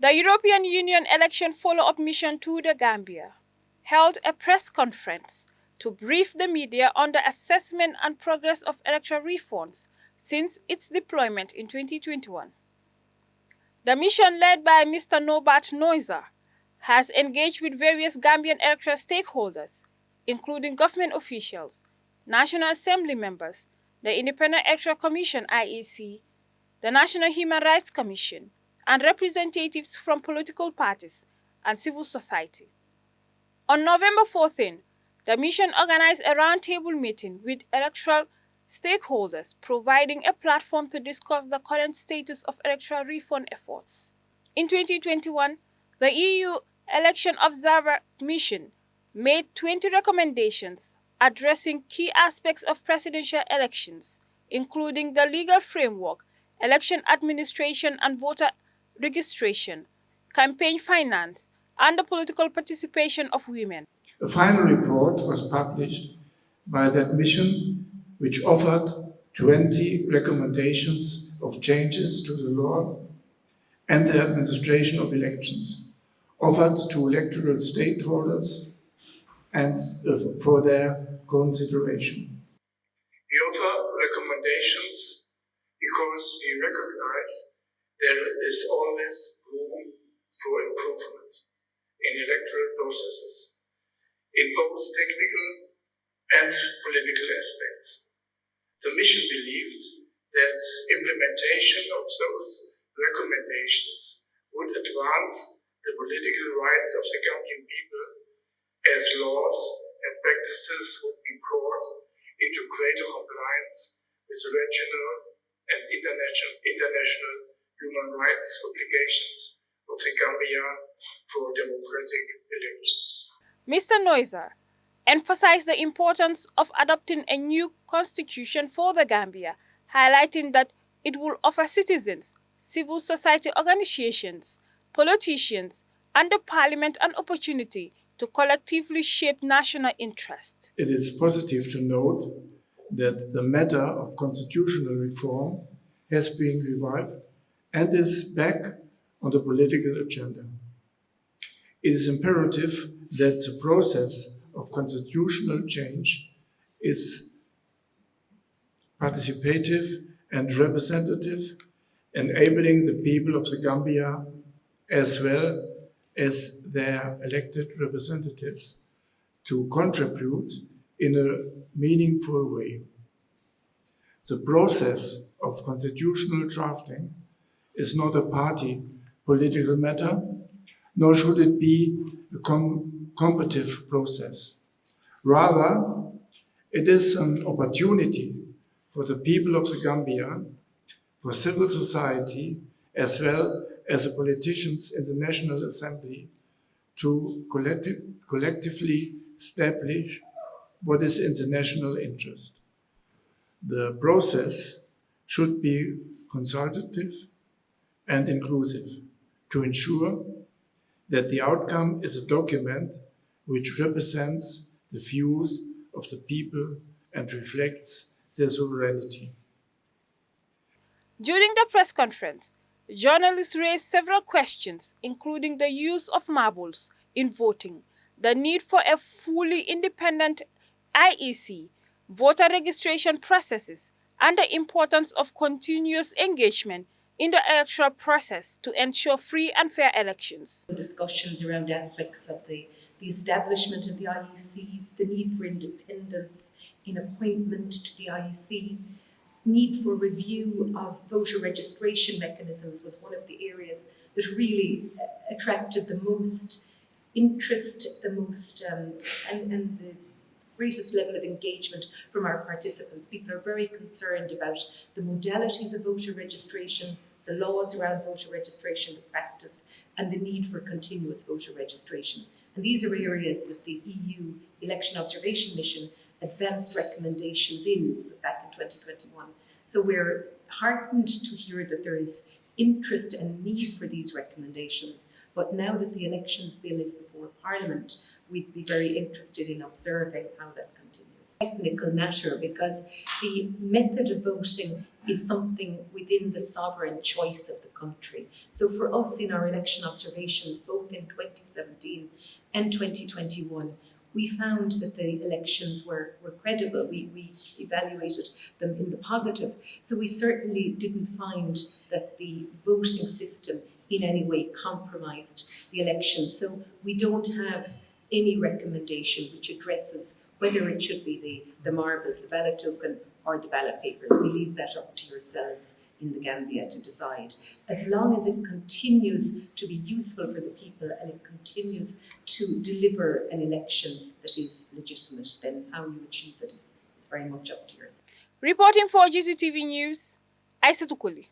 The European Union election follow-up mission to the Gambia held a press conference to brief the media on the assessment and progress of electoral reforms since its deployment in 2021. The mission led by Mr. Norbert Neuser has engaged with various Gambian electoral stakeholders, including government officials, National Assembly members, the Independent Electoral Commission (IEC), the National Human Rights Commission, and representatives from political parties and civil society. On November 14, the mission organized a roundtable meeting with electoral stakeholders, providing a platform to discuss the current status of electoral reform efforts. In 2021, the EU Election Observer Mission made 20 recommendations addressing key aspects of presidential elections, including the legal framework, election administration and voter registration, campaign finance, and the political participation of women. A final report was published by that mission, which offered 20 recommendations of changes to the law and the administration of elections, offered to electoral stakeholders and for their consideration. We offer recommendations because we recognize there is always room for improvement in electoral processes, in both technical and political aspects. The mission believed that implementation of those recommendations would advance the political rights of the Gambian people as laws and practices would be brought into greater compliance with regional and international human rights obligations of the Gambia for democratic elections. Mr. Neuser emphasized the importance of adopting a new constitution for the Gambia, highlighting that it will offer citizens, civil society organizations, politicians, and the parliament an opportunity to collectively shape national interest. It is positive to note that the matter of constitutional reform has been revived and is back on the political agenda. It is imperative that the process of constitutional change is participative and representative, enabling the people of the Gambia as well as their elected representatives to contribute in a meaningful way. The process of constitutional drafting is not a party political matter, nor should it be a competitive process. Rather, it is an opportunity for the people of the Gambia, for civil society, as well as the politicians in the National Assembly to collectively establish what is in the national interest. The process should be consultative and inclusive to ensure that the outcome is a document which represents the views of the people and reflects their sovereignty. During the press conference, journalists raised several questions, including the use of marbles in voting, the need for a fully independent IEC, voter registration processes, and the importance of continuous engagement in the electoral process to ensure free and fair elections. Discussions around aspects of the establishment of the IEC, the need for independence in appointment to the IEC, need for review of voter registration mechanisms was one of the areas that really attracted the most interest, the most and the greatest level of engagement from our participants. People are very concerned about the modalities of voter registration, the laws around voter registration, the practice, and the need for continuous voter registration. And these are areas that the EU Election Observation Mission advanced recommendations in back in 2021. So we're heartened to hear that there is interest and need for these recommendations, but now that the elections bill is before Parliament, we'd be very interested in observing how that continues. Technical matter, because the method of voting is something within the sovereign choice of the country. So for us in our election observations, both in 2017 and 2021, we found that the elections were credible. We evaluated them in the positive. So we certainly didn't find that the voting system in any way compromised the election. So we don't have any recommendation which addresses whether it should be the marbles, the ballot token, or the ballot papers. We leave that up to yourselves in the Gambia to decide. As long as it continues to be useful for the people and it continues to deliver an election that is legitimate, then how you achieve it is very much up to yourselves. Reporting for GCTV News, Aissatou Koli.